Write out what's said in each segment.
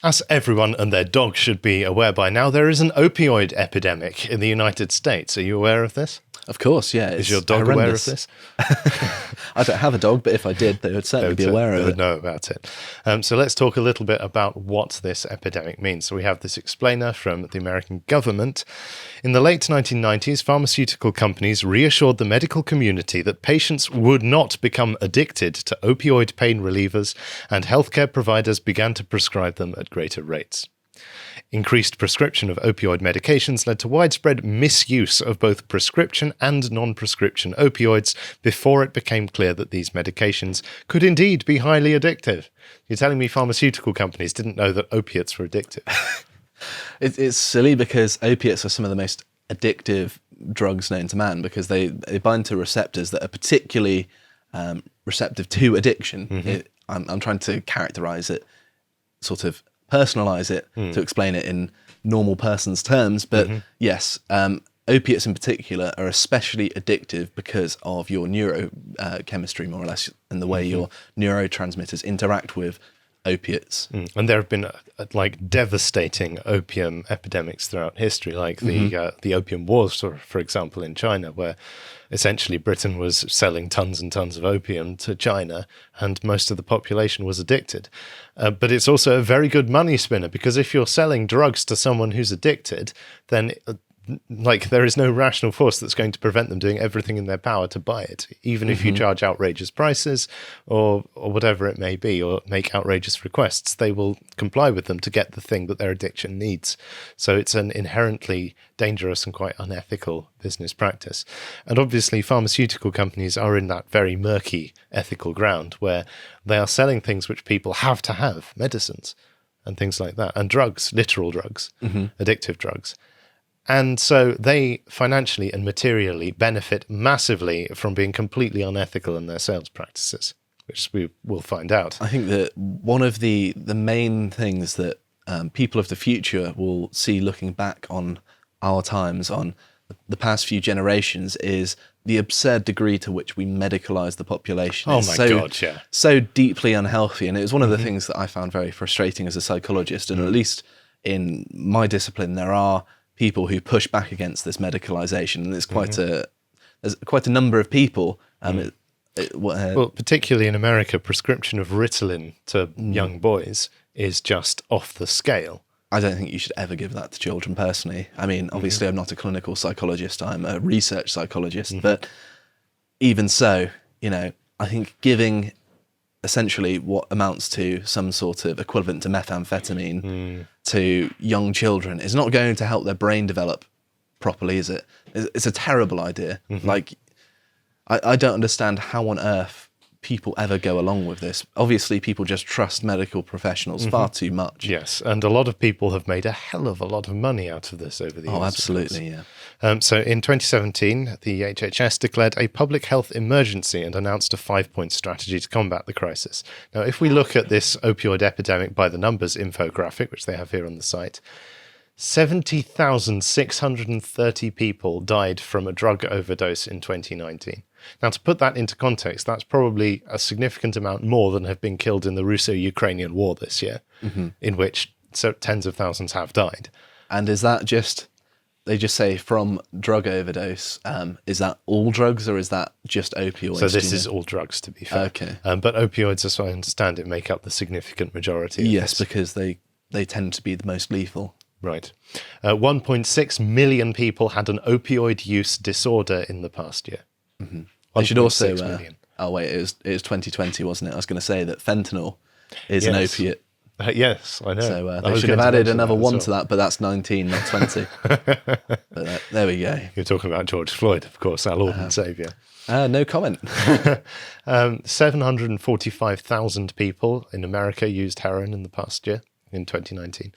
As everyone and their dog should be aware by now, there is an opioid epidemic in the United States. Are you aware of this? Of course, yeah. Is your dog aware of this? I don't have a dog, but if I did, they would certainly be aware of it. They would know about it. So let's talk a little bit about what this epidemic means. So we have this explainer from the American government. In the late 1990s, pharmaceutical companies reassured the medical community that patients would not become addicted to opioid pain relievers, and healthcare providers began to prescribe them at greater rates. Increased prescription of opioid medications led to widespread misuse of both prescription and non-prescription opioids before it became clear that these medications could indeed be highly addictive. You're telling me pharmaceutical companies didn't know that opiates were addictive? It's silly because opiates are some of the most addictive drugs known to man because they bind to receptors that are particularly receptive to addiction. I'm trying to characterize it, sort of personalize it to explain it in normal person's terms. But yes, opiates in particular are especially addictive because of your neurochemistry, more or less, and the way your neurotransmitters interact with opiates. And there have been like devastating opium epidemics throughout history, like the Opium Wars, for example, in China, where essentially Britain was selling tons and tons of opium to China, and most of the population was addicted. But it's also a very good money spinner, because if you're selling drugs to someone who's addicted, then like there is no rational force that's going to prevent them doing everything in their power to buy it, even if you charge outrageous prices or whatever it may be, or make outrageous requests. They will comply with them to get the thing that their addiction needs. So it's an inherently dangerous and quite unethical business practice. And obviously pharmaceutical companies are in that very murky ethical ground where they are selling things which people have to have, medicines and things like that, and drugs, literal drugs, addictive drugs. And so they financially and materially benefit massively from being completely unethical in their sales practices, which we will find out. I think that one of the main things that people of the future will see looking back on our times, on the past few generations, is the absurd degree to which we medicalize the population. Oh my God, yeah. So deeply unhealthy. And it was one of the things that I found very frustrating as a psychologist. And at least in my discipline, there are people who push back against this medicalization, and there's quite a number of people. Well, particularly in America, prescription of Ritalin to young boys is just off the scale. I don't think you should ever give that to children, personally. I mean, obviously, I'm not a clinical psychologist; I'm a research psychologist. But even so, I think giving essentially what amounts to some sort of equivalent to methamphetamine to young children is not going to help their brain develop properly, is it? It's a terrible idea. Like, I don't understand how on earth people ever go along with this. Obviously, people just trust medical professionals far too much. Yes, and a lot of people have made a hell of a lot of money out of this over the years. Oh, absolutely, yeah. So in 2017, the HHS declared a public health emergency and announced a 5-point strategy to combat the crisis. Now, if we look at this opioid epidemic by the numbers infographic, which they have here on the site, 70,630 people died from a drug overdose in 2019. Now, to put that into context, that's probably a significant amount more than have been killed in the Russo-Ukrainian war this year, in which tens of thousands have died. And is that just, they just say from drug overdose, is that all drugs or is that just opioids? So this is all drugs, to be fair. Okay. But opioids, as I understand it, make up the significant majority of Yes, this. because they tend to be the most lethal. Right. 1.6 million people had an opioid use disorder in the past year. I should also, million. oh wait, it was 2020, wasn't it? I was going to say that fentanyl is an opiate. Yes, I know. So they should have added another one to that, but that's 19, not 20. But there we go. You're talking about George Floyd, of course, our Lord and Saviour. No comment. 745,000 people in America used heroin in the past year, in 2019.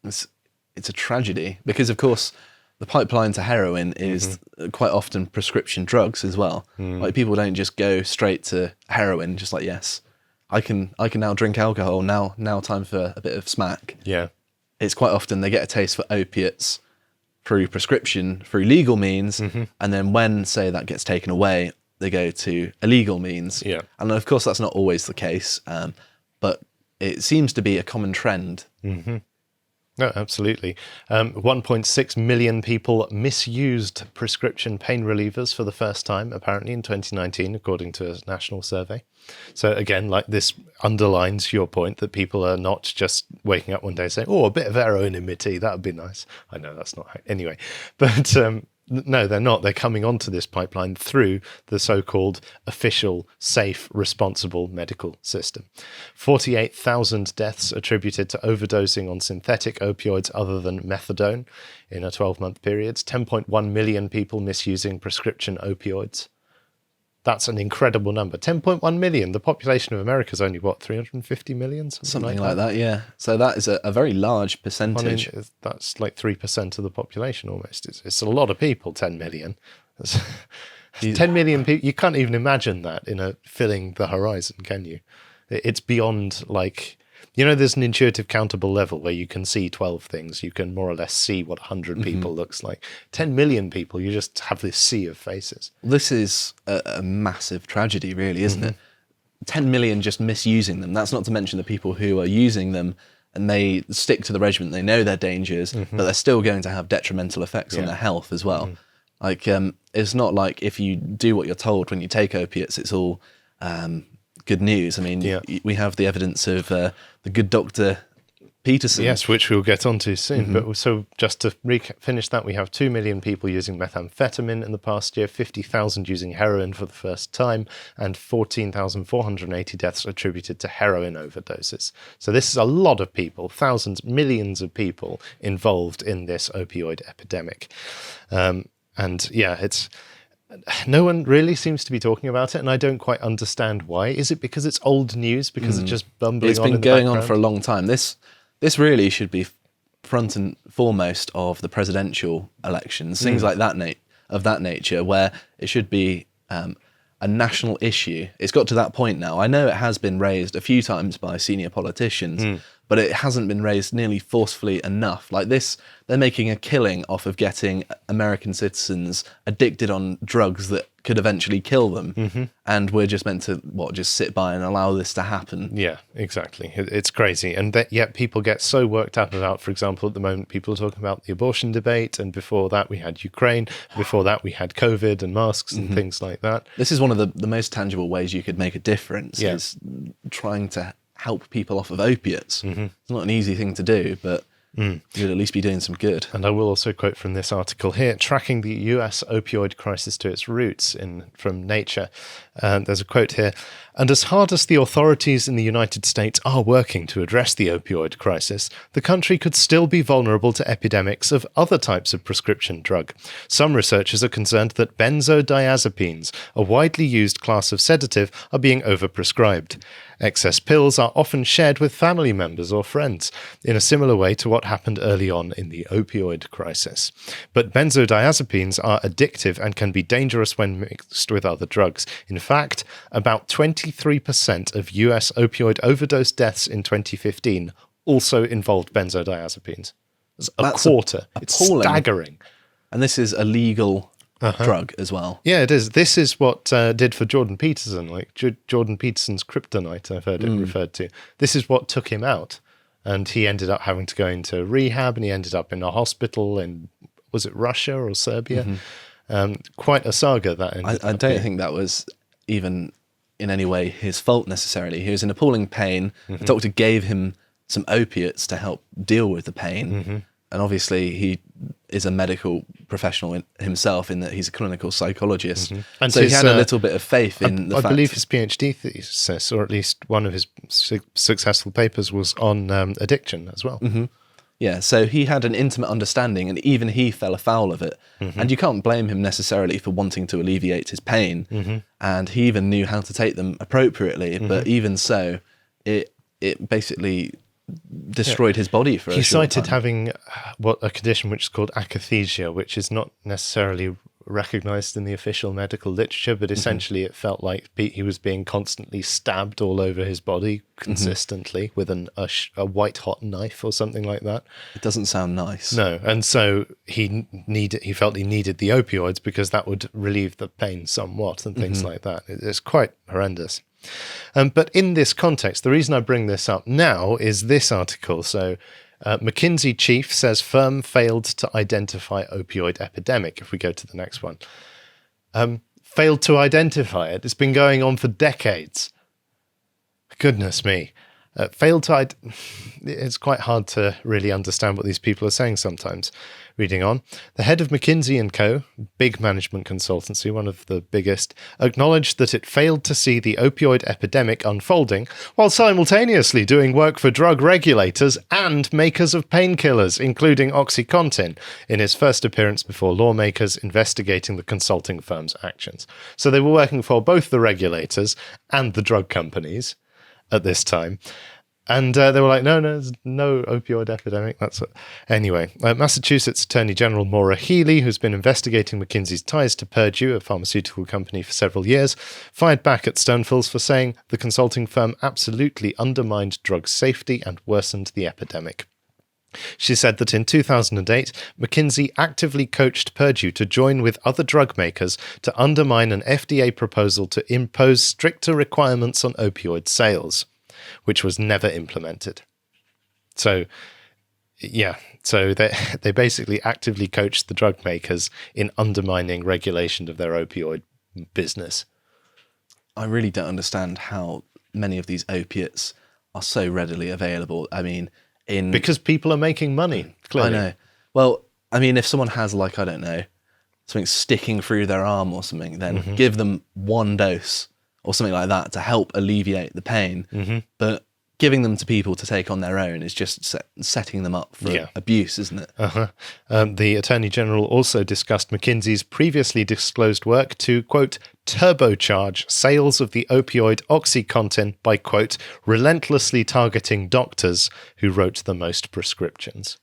It's a tragedy because, of course, the pipeline to heroin is quite often prescription drugs as well. Like, people don't just go straight to heroin, just like, yes, I can now drink alcohol, now time for a bit of smack. Yeah. It's quite often they get a taste for opiates through prescription, through legal means, and then when, say, that gets taken away, they go to illegal means. Yeah. And of course, that's not always the case, but it seems to be a common trend. No, absolutely. 1.6 million people misused prescription pain relievers for the first time, apparently, in 2019, according to a national survey. So again, like, this underlines your point that people are not just waking up one day saying, oh, a bit of heroin in my tea, that would be nice. I know that's not... Anyway, but... no, they're not. They're coming onto this pipeline through the so-called official, safe, responsible medical system. 48,000 deaths attributed to overdosing on synthetic opioids other than methadone in a 12-month period. 10.1 million people misusing prescription opioids. That's an incredible number. 10.1 million. The population of America is only, what, 350 million? Something like that, yeah. So that is a very large percentage. I mean, that's like 3% of the population almost. It's a lot of people, 10 million. 10 million people. You can't even imagine that filling the horizon, can you? It's beyond, like... there's an intuitive countable level where you can see 12 things. You can more or less see what 100 people looks like. 10 million people, you just have this sea of faces. This is a massive tragedy, really, isn't it? 10 million just misusing them. That's not to mention the people who are using them and they stick to the regimen. They know their dangers, but they're still going to have detrimental effects on their health as well. Like, it's not like if you do what you're told when you take opiates, it's all... good news. I mean, we have the evidence of the good Dr. Peterson. Yes, which we'll get onto soon. But so just to finish that, we have 2 million people using methamphetamine in the past year, 50,000 using heroin for the first time, and 14,480 deaths attributed to heroin overdoses. So this is a lot of people, thousands, millions of people involved in this opioid epidemic. It's... No one really seems to be talking about it, and I don't quite understand why. Is it because it's old news, because it's just bumbling on It's been going on for a long time. This really should be front and foremost of the presidential elections, things like that of that nature, where it should be a national issue. It's got to that point now. I know it has been raised a few times by senior politicians, but it hasn't been raised nearly forcefully enough. Like this, they're making a killing off of getting American citizens addicted on drugs that could eventually kill them. And we're just meant to, just sit by and allow this to happen. Yeah, exactly. It's crazy. And yet people get so worked up about, for example, at the moment, people are talking about the abortion debate. And before that, we had Ukraine. Before that, we had COVID and masks and things like that. This is one of the most tangible ways you could make a difference, is trying to help people off of opiates. It's not an easy thing to do, but you'd at least be doing some good. And I will also quote from this article here, tracking the US opioid crisis to its roots from Nature. There's a quote here. And as hard as the authorities in the United States are working to address the opioid crisis, the country could still be vulnerable to epidemics of other types of prescription drug. Some researchers are concerned that benzodiazepines, a widely used class of sedative, are being overprescribed. Excess pills are often shared with family members or friends, in a similar way to what happened early on in the opioid crisis. But benzodiazepines are addictive and can be dangerous when mixed with other drugs. In fact, about 23% of US opioid overdose deaths in 2015 also involved benzodiazepines. That's a quarter. It's staggering. And this is a legal drug as well. Yeah, it is. This is what did for Jordan Peterson, like Jordan Peterson's kryptonite, I've heard it referred to. This is what took him out. And he ended up having to go into rehab, and he ended up in a hospital in, was it Russia or Serbia? Quite a saga that ended I don't think that was even in any way his fault necessarily. He was in appalling pain. The doctor gave him some opiates to help deal with the pain. And obviously he is a medical professional himself in that he's a clinical psychologist. And so he had a little bit of faith in the fact... I believe his PhD thesis, or at least one of his successful papers, was on addiction as well. Yeah, so he had an intimate understanding, and even he fell afoul of it. And you can't blame him necessarily for wanting to alleviate his pain. And he even knew how to take them appropriately. But even so, it basically destroyed his body for a short He cited time. having a condition which is called akathisia, which is not necessarily recognized in the official medical literature, but essentially it felt like he was being constantly stabbed all over his body consistently with a white hot knife or something like that. It doesn't sound nice. No, and so he felt he needed the opioids because that would relieve the pain somewhat and things like that. It's quite horrendous. But in this context, the reason I bring this up now is this article. So McKinsey chief says firm failed to identify opioid epidemic. If we go to the next one. Failed to identify it. It's been going on for decades. Goodness me. It's quite hard to really understand what these people are saying sometimes. Reading on, the head of McKinsey & Co., big management consultancy, one of the biggest, acknowledged that it failed to see the opioid epidemic unfolding while simultaneously doing work for drug regulators and makers of painkillers, including OxyContin, in his first appearance before lawmakers investigating the consulting firm's actions. So they were working for both the regulators and the drug companies at this time. And they were like, no, there's no opioid epidemic. Anyway, Massachusetts Attorney General Maura Healey, who's been investigating McKinsey's ties to Purdue, a pharmaceutical company, for several years, fired back at Sternfels for saying the consulting firm absolutely undermined drug safety and worsened the epidemic. She said that in 2008, McKinsey actively coached Purdue to join with other drug makers to undermine an FDA proposal to impose stricter requirements on opioid sales, which was never implemented. So, yeah, so they basically actively coached the drug makers in undermining regulation of their opioid business. I really don't understand how many of these opiates are so readily available. I mean, because people are making money, clearly. I know. Well, I mean, if someone has, like, I don't know, something sticking through their arm or something, then give them one dose or something like that to help alleviate the pain. But giving them to people to take on their own is just setting them up for abuse, isn't it? The Attorney General also discussed McKinsey's previously disclosed work to, quote, turbocharge sales of the opioid OxyContin by, quote, relentlessly targeting doctors who wrote the most prescriptions.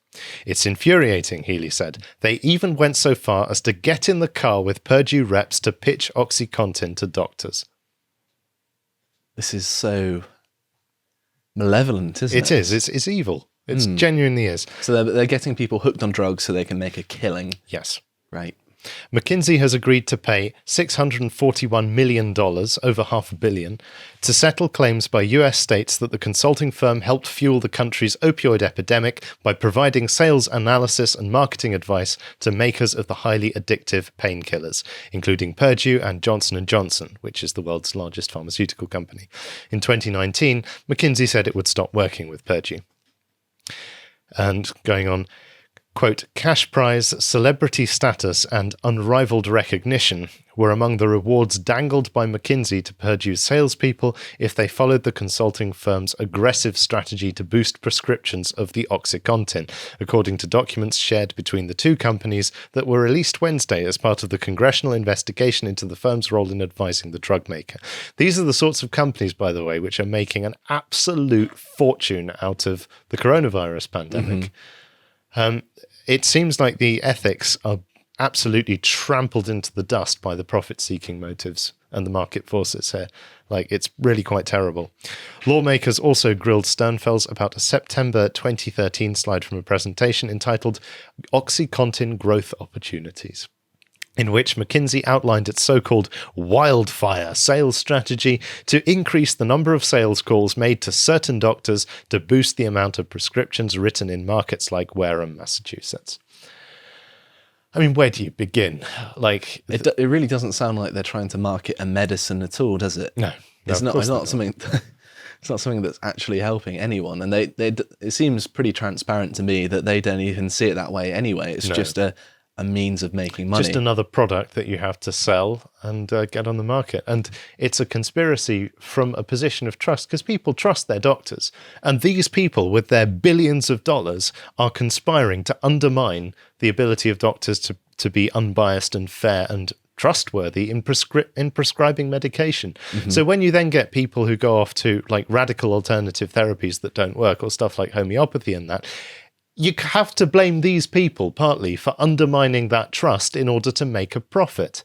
It's infuriating, Healey said. They even went so far as to get in the car with Purdue reps to pitch OxyContin to doctors. This is so malevolent, isn't it? It is. It's evil. It genuinely is. So they're getting people hooked on drugs so they can make a killing. Yes. Right. McKinsey has agreed to pay $641 million, over $500 million, to settle claims by US states that the consulting firm helped fuel the country's opioid epidemic by providing sales analysis and marketing advice to makers of the highly addictive painkillers, including Purdue and Johnson & Johnson, which is the world's largest pharmaceutical company. In 2019, McKinsey said it would stop working with Purdue. And going on, quote, cash prize, celebrity status, and unrivaled recognition were among the rewards dangled by McKinsey to Purdue's salespeople if they followed the consulting firm's aggressive strategy to boost prescriptions of the OxyContin, according to documents shared between the two companies that were released Wednesday as part of the congressional investigation into the firm's role in advising the drug maker. These are the sorts of companies, by the way, which are making an absolute fortune out of the coronavirus pandemic. It seems like the ethics are absolutely trampled into the dust by the profit-seeking motives and the market forces here. Like, it's really quite terrible. Lawmakers also grilled Sternfels about a September 2013 slide from a presentation entitled OxyContin Growth Opportunities, in which McKinsey outlined its so-called wildfire sales strategy to increase the number of sales calls made to certain doctors to boost the amount of prescriptions written in markets like Wareham, Massachusetts. I mean, where do you begin? Like, it really doesn't sound like they're trying to market a medicine at all, does it? No, it's not something. It's not something that's actually helping anyone, and it seems pretty transparent to me that they don't even see it that way anyway. It's just a means of making money. Just another product that you have to sell and get on the market. And it's a conspiracy from a position of trust, because people trust their doctors. And these people, with their billions of dollars, are conspiring to undermine the ability of doctors to be unbiased and fair and trustworthy in prescribing medication. So when you then get people who go off to like radical alternative therapies that don't work, or stuff like homeopathy and that, you have to blame these people partly for undermining that trust in order to make a profit.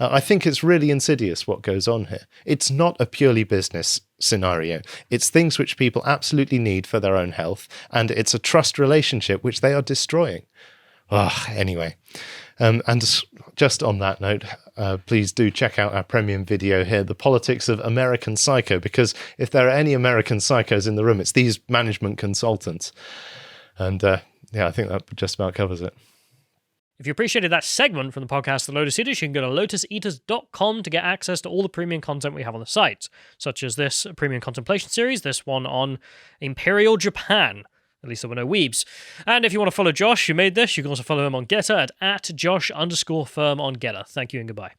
I think it's really insidious what goes on here. It's not a purely business scenario. It's things which people absolutely need for their own health, and it's a trust relationship which they are destroying. Anyway, and just on that note, please do check out our premium video here, The Politics of American Psycho, because if there are any American psychos in the room, it's these management consultants. And I think that just about covers it. If you appreciated that segment from the podcast, The Lotus Eaters, you can go to lotuseaters.com to get access to all the premium content we have on the site, such as this premium contemplation series, this one on Imperial Japan. At least there were no weebs. And if you want to follow Josh, who made this, you can also follow him on Getter at @Josh_firm on Getter. Thank you and goodbye.